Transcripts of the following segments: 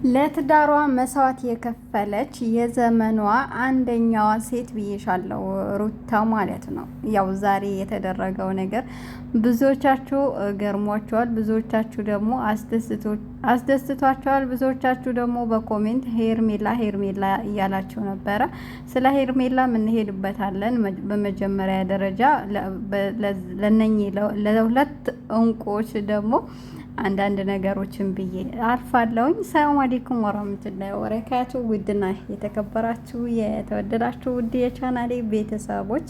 ለትዳሯ መስዋዕት የከፈለች የዘመኗ አንደኛዋ ሴት ብዬሻለሁ፣ ሩታ ማለት ነው። ያው ዛሬ የተደረገው ነገር ብዙዎቻችሁ ገርሟቸዋል፣ ብዙዎቻችሁ ደግሞ አስደስቷቸዋል፣ ብዙዎቻችሁ ደግሞ በኮሜንት ሄርሜላ ሄርሜላ እያላችሁ ነበረ። ስለ ሄርሜላ እንሄድበታለን። በመጀመሪያ ደረጃ ለነኚህ ለሁለት እንቁዎች ደግሞ አንዳንድ ነገሮችን ብዬ አልፋለሁኝ። ሰላም አለይኩም ወራህመቱላሂ ወበረካቱ። ውድና የተከበራችሁ የተወደዳችሁ ውድ የቻናሌ ቤተሰቦች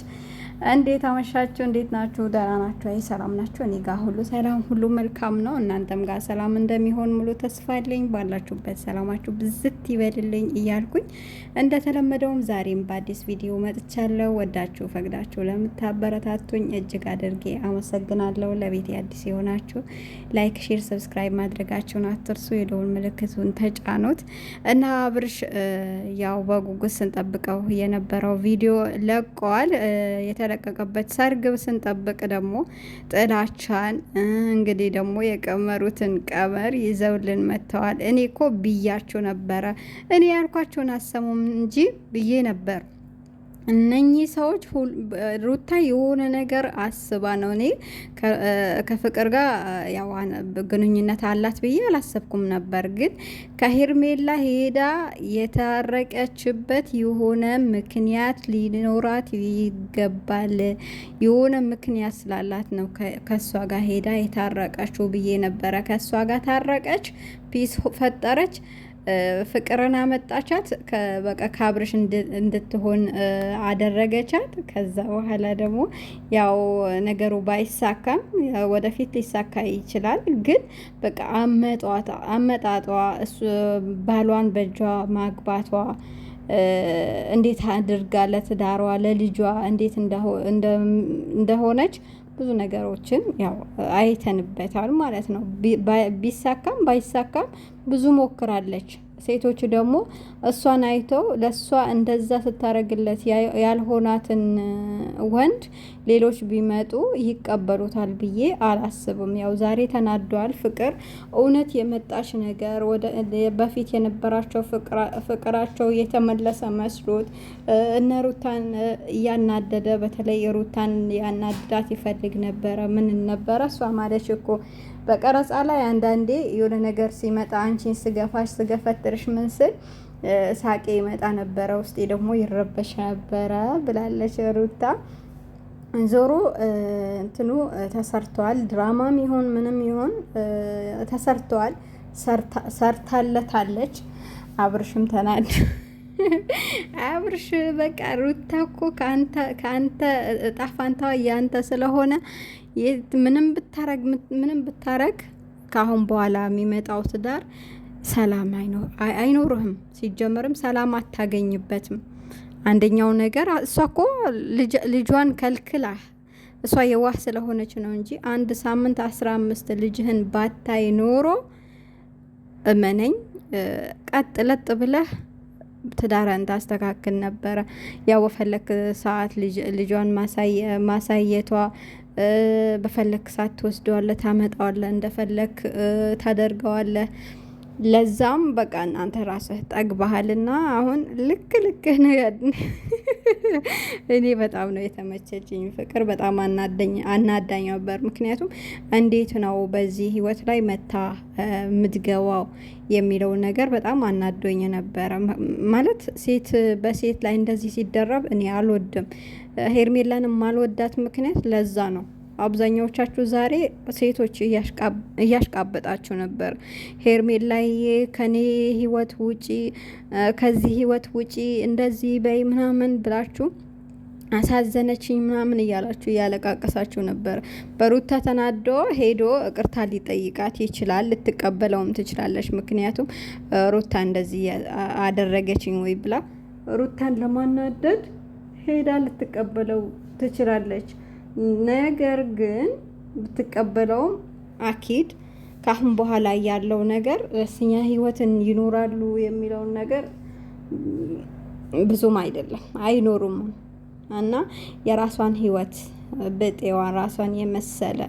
እንዴት አመሻችሁ? እንዴት ናችሁ? ደህና ናችሁ? አይ ሰላም ናችሁ? እኔ ጋር ሁሉ ሰላም፣ ሁሉ መልካም ነው። እናንተም ጋር ሰላም እንደሚሆን ሙሉ ተስፋ አለኝ። ባላችሁበት ሰላማችሁ ብዝት ይበልልኝ እያልኩኝ እንደተለመደውም ዛሬም በአዲስ ቪዲዮ መጥቻለሁ። ወዳችሁ ፈቅዳችሁ ለምታበረታቱኝ እጅግ አድርጌ አመሰግናለሁ። ለቤቴ አዲስ የሆናችሁ ላይክ፣ ሼር፣ ሰብስክራይብ ማድረጋችሁን አትርሱ። የደወል ምልክቱን ተጫኑት እና አብርሽ ያው በጉጉት ስንጠብቀው የነበረው ቪዲዮ ለቀዋል። የተለቀቀበት ሰርግ ስንጠብቅ ደግሞ ጥላቻን እንግዲህ ደግሞ የቀመሩትን ቀመር ይዘውልን መጥተዋል። እኔ እኮ ብያችሁ ነበረ። እኔ ያልኳቸውን አሰሙም እንጂ ብዬ ነበር። እነኚህ ሰዎች ሩታ የሆነ ነገር አስባ ነው። እኔ ከፍቅር ጋር ያው ግንኙነት አላት ብዬ አላሰብኩም ነበር። ግን ከሄርሜላ ሄዳ የታረቀችበት የሆነ ምክንያት ሊኖራት ይገባል። የሆነ ምክንያት ስላላት ነው ከእሷ ጋር ሄዳ የታረቀችው ብዬ ነበረ። ከእሷ ጋር ታረቀች፣ ፒስ ፈጠረች፣ ፍቅርን አመጣቻት፣ በቃ ከአብርሽ እንድትሆን አደረገቻት። ከዛ በኋላ ደግሞ ያው ነገሩ ባይሳካም ወደፊት ሊሳካ ይችላል። ግን በቃ አመጣጧ ባሏን በእጇ ማግባቷ እንዴት አድርጋ ለትዳሯ ለልጇ እንዴት እንደሆነች ብዙ ነገሮችን ያው አይተንበታል ማለት ነው። ቢሳካም ባይሳካም ብዙ ሞክራለች። ሴቶች ደግሞ እሷን አይተው ለእሷ እንደዛ ስታረግለት ያልሆናትን ወንድ ሌሎች ቢመጡ ይቀበሉታል ብዬ አላስብም። ያው ዛሬ ተናዷል። ፍቅር እውነት የመጣች ነገር በፊት የነበራቸው ፍቅራቸው የተመለሰ መስሎት እነ ሩታን እያናደደ፣ በተለይ ሩታን ያናድዳት ይፈልግ ነበረ። ምን ነበረ እሷ ማለች እኮ በቀረጻ ላይ አንዳንዴ የሆነ ነገር ሲመጣ አንቺን ስገፈትርሽ ምን ስል ሳቄ ይመጣ ነበረ፣ ውስጤ ደግሞ ይረበሽ ነበረ ብላለች ሩታ። ዞሮ እንትኑ ተሰርተዋል። ድራማም ይሁን ምንም ይሁን ተሰርተዋል። ሰርታለታለች። አብርሽም ተናድ አብርሽ በቃ ሩታ እኮ ከአንተ እጣ ፋንታዋ ያንተ ስለሆነ ምንም ብታረግ ከአሁን በኋላ የሚመጣው ትዳር ሰላም አይኖርህም። ሲጀመርም ሰላም አታገኝበትም። አንደኛው ነገር እሷ እኮ ልጇን ከልክላ፣ እሷ የዋህ ስለሆነች ነው እንጂ 1 ሳምንት 15 ልጅህን ባታይ ኖሮ እመነኝ ቀጥ ለጥ ብለህ ትዳርን ታስተካክል ነበረ። ያው በፈለክ ሰዓት ልጇን ማሳየቷ በፈለክ ሰዓት ትወስደዋለህ፣ ታመጣዋለህ፣ እንደፈለክ ታደርገዋለህ። ለዛም በቃ እናንተ ራስህ ጠግባሃልና አሁን ልክ ነው እኔ በጣም ነው የተመቸችኝ። ፍቅር በጣም አናዳኝ ነበር። ምክንያቱም እንዴት ነው በዚህ ህይወት ላይ መታ የምትገባው የሚለው ነገር በጣም አናዶኝ ነበረ። ማለት ሴት በሴት ላይ እንደዚህ ሲደረብ እኔ አልወድም። ሄርሜላን የማልወዳት ምክንያት ለዛ ነው። አብዛኛዎቻችሁ ዛሬ ሴቶች እያሽቃበጣችሁ ነበር። ሄርሜላዬ ከኔ ህይወት ውጪ፣ ከዚህ ህይወት ውጪ፣ እንደዚህ በይ ምናምን ብላችሁ አሳዘነችኝ ምናምን እያላችሁ እያለቃቀሳችሁ ነበር። በሩታ ተናዶ ሄዶ ይቅርታ ሊጠይቃት ይችላል፣ ልትቀበለውም ትችላለች። ምክንያቱም ሩታ እንደዚህ አደረገችኝ ወይ ብላ ሩታን ለማናደድ ሄዳ ልትቀበለው ትችላለች። ነገር ግን ብትቀበለውም አኪድ ካሁን በኋላ ያለው ነገር እኛ ህይወትን ይኖራሉ የሚለውን ነገር ብዙም አይደለም፣ አይኖሩም እና የራሷን ህይወት ብጤዋን ራሷን የመሰለ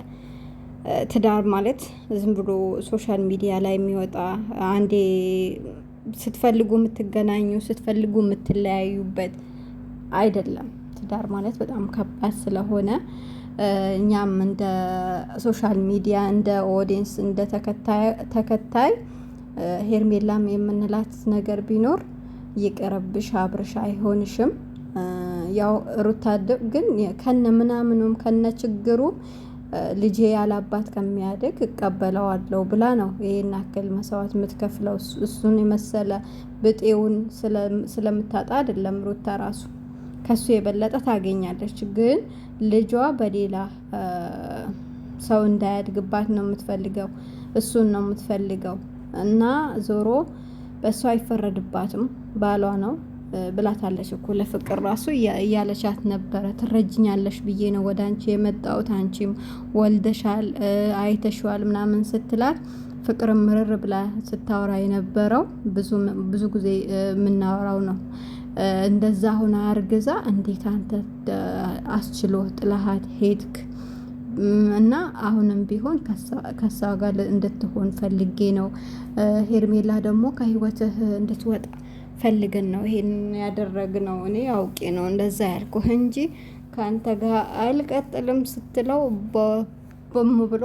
ትዳር ማለት ዝም ብሎ ሶሻል ሚዲያ ላይ የሚወጣ አንዴ ስትፈልጉ የምትገናኙ ስትፈልጉ የምትለያዩበት አይደለም። ትዳር ማለት በጣም ከባድ ስለሆነ እኛም እንደ ሶሻል ሚዲያ እንደ ኦዲየንስ እንደ ተከታይ ሄርሜላም የምንላት ነገር ቢኖር ይቅርብሽ፣ አብርሽ አይሆንሽም። ያው ሩታ ግን ከነ ምናምኑም ከነ ችግሩ ልጄ ያላባት ከሚያድግ እቀበለዋለሁ ብላ ነው ይሄን አክል መስዋዕት የምትከፍለው። እሱን የመሰለ ብጤውን ስለምታጣ አይደለም። ሩታ ራሱ ከሱ የበለጠ ታገኛለች። ግን ልጇ በሌላ ሰው እንዳያድግባት ነው የምትፈልገው። እሱን ነው የምትፈልገው እና ዞሮ በእሱ አይፈረድባትም። ባሏ ነው ብላታለች እኮ ለፍቅር ራሱ እያለቻት ነበረ። ትረጅኛለሽ ብዬ ነው ወደ አንቺ የመጣሁት፣ አንቺም ወልደሻል አይተሽዋል ምናምን ስትላት ፍቅር ምርር ብላ ስታወራ የነበረው ብዙ ጊዜ የምናወራው ነው። እንደዛ ሆና አርግዛ እንዴት አንተ አስችሎ ጥላሃት ሄድክ? እና አሁንም ቢሆን ከሷ ጋር እንድትሆን ፈልጌ ነው። ሄርሜላ ደግሞ ከህይወትህ እንድትወጣ ፈልገን ነው ይሄን ያደረግነው። እኔ አውቄ ነው እንደዛ ያልኩህ እንጂ ከአንተ ጋር አልቀጥልም ስትለው ቦም ብሎ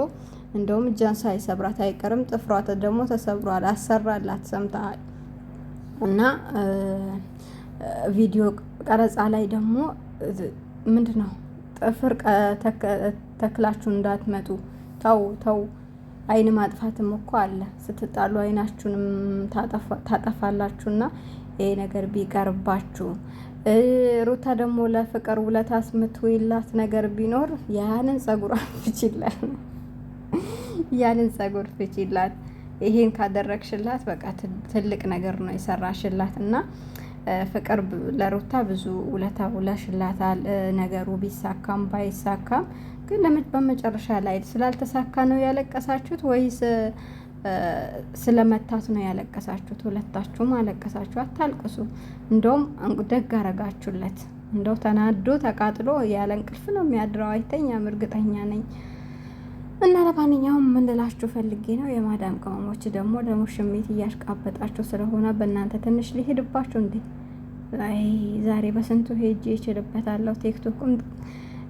እንደውም እጇን ሳይሰብራት አይቀርም። ጥፍሯ ደግሞ ተሰብሯል። አሰራላት፣ ሰምተሃል? እና ቪዲዮ ቀረጻ ላይ ደግሞ ምንድነው ጥፍር ተክላችሁ እንዳትመጡ፣ ተው። አይን ማጥፋትም እኮ አለ። ስትጣሉ አይናችሁንም ታጠፋላችሁና ይሄ ነገር ቢቀርባችሁ። ሩታ ደግሞ ለፍቅር ውለታስ ምትውይላት ነገር ቢኖር ያንን ጸጉሯን ፍቺላት፣ ያንን ጸጉር ፍቺላት። ይሄን ካደረግሽላት በቃ ትልቅ ነገር ነው የሰራሽላት። እና ፍቅር ለሩታ ብዙ ውለታ ውለሽላታል። ነገሩ ቢሳካም ባይሳካም ግን በመጨረሻ ላይ ስላልተሳካ ነው ያለቀሳችሁት ወይስ ስለመታት ነው ያለቀሳችሁት? ሁለታችሁም አለቀሳችሁ። አታልቅሱ። እንደውም ደግ አረጋችሁለት። እንደው ተናዶ ተቃጥሎ ያለ እንቅልፍ ነው የሚያድረው። አይተኛም፣ እርግጠኛ ነኝ። እና ለማንኛውም ምን ልላችሁ ፈልጌ ነው፣ የማዳም ቅመሞች ደግሞ ለሙሽሚት እያሽቃበጣችሁ ስለሆነ በእናንተ ትንሽ ሊሄድባችሁ እንዴ። ዛሬ በስንቱ ሄጄ ይችልበታለሁ። ቲክቶክም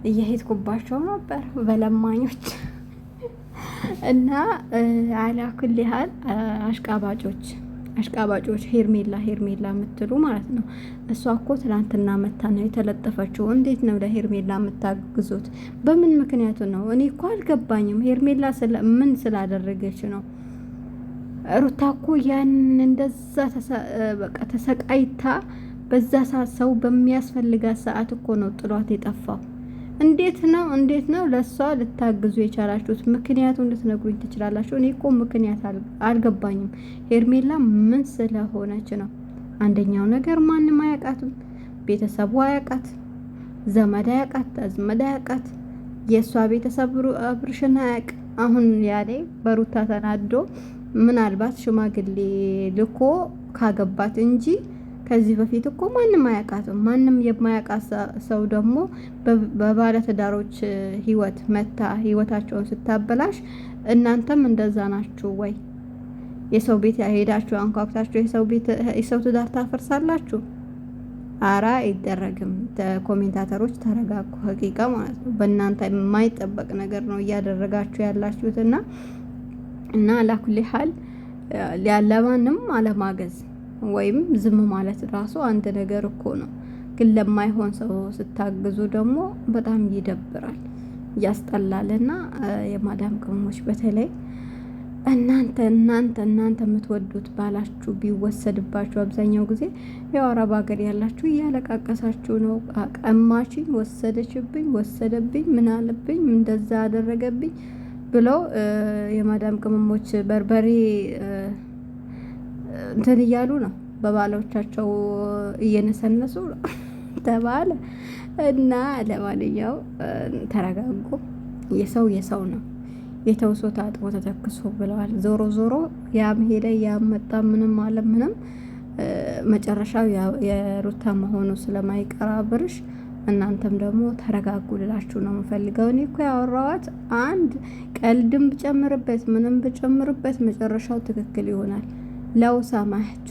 እየሄድኩባቸው ነበር በለማኞች እና አላኩል ያህል አሽቃባጮች ሄርሜላ የምትሉ ማለት ነው። እሷ እኮ ትናንትና መታ ነው የተለጠፈችው። እንዴት ነው ለሄርሜላ የምታግዙት? በምን ምክንያቱ ነው? እኔ እኮ አልገባኝም። ሄርሜላ ምን ስላደረገች ነው? ሩታ እኮ ያን እንደዛ በቃ ተሰቃይታ በዛ ሰዓት ሰው በሚያስፈልጋት ሰዓት እኮ ነው ጥሏት የጠፋው። እንዴት ነው ለሷ ልታግዙ የቻላችሁት? ምክንያቱም ልትነግሩኝ ትችላላችሁ። እኔ እኮ ምክንያት አልገባኝም። ሄርሜላ ምን ስለሆነች ነው? አንደኛው ነገር ማንም አያውቃትም። ቤተሰቡ አያውቃት፣ ዘመድ አያውቃት፣ አዝመድ አያውቃት። የእሷ ቤተሰብ አብርሽን አያውቅ። አሁን ያኔ በሩታ ተናዶ ምናልባት ሽማግሌ ልኮ ካገባት እንጂ ከዚህ በፊት እኮ ማንም አያውቃትም። ማንም የማያውቃት ሰው ደግሞ በባለትዳሮች ህይወት መታ ህይወታቸውን ስታበላሽ እናንተም እንደዛ ናችሁ ወይ? የሰው ቤት ሄዳችሁ አንኳኩታችሁ የሰው ትዳር ታፈርሳላችሁ? አራ አይደረግም። ኮሜንታተሮች ተረጋጉ። ሀቂቃ ማለት ነው። በእናንተ የማይጠበቅ ነገር ነው እያደረጋችሁ ያላችሁትና እና አላኩል ሀል ለማንም አለማገዝ ወይም ዝም ማለት ራሱ አንድ ነገር እኮ ነው። ግን ለማይሆን ሰው ስታግዙ ደግሞ በጣም ይደብራል፣ ያስጠላልና የማዳም ቅመሞች በተለይ እናንተ የምትወዱት ባላችሁ ቢወሰድባችሁ አብዛኛው ጊዜ ያው አረብ ሀገር ያላችሁ እያለቃቀሳችሁ ነው። ቀማችኝ፣ ወሰደብኝ፣ ምን አለብኝ፣ እንደዛ አደረገብኝ ብለው የማዳም ቅመሞች በርበሬ እንትን እያሉ ነው፣ በባሎቻቸው እየነሰነሱ ነው ተባለ እና ለማንኛው ተረጋጉ። የሰው ነው የተውሶ ታጥቦ ተተክሶ ብለዋል። ዞሮ ያም ሄደ ያም መጣ፣ ምንም አለ ምንም መጨረሻው የሩታ መሆኑ ስለማይቀር አብርሽ እናንተም ደግሞ ተረጋጉ ልላችሁ ነው የምፈልገው። እኔ እኮ ያወራኋት አንድ ቀልድም ብጨምርበት ምንም ብጨምርበት መጨረሻው ትክክል ይሆናል። ለው ሰማህቱ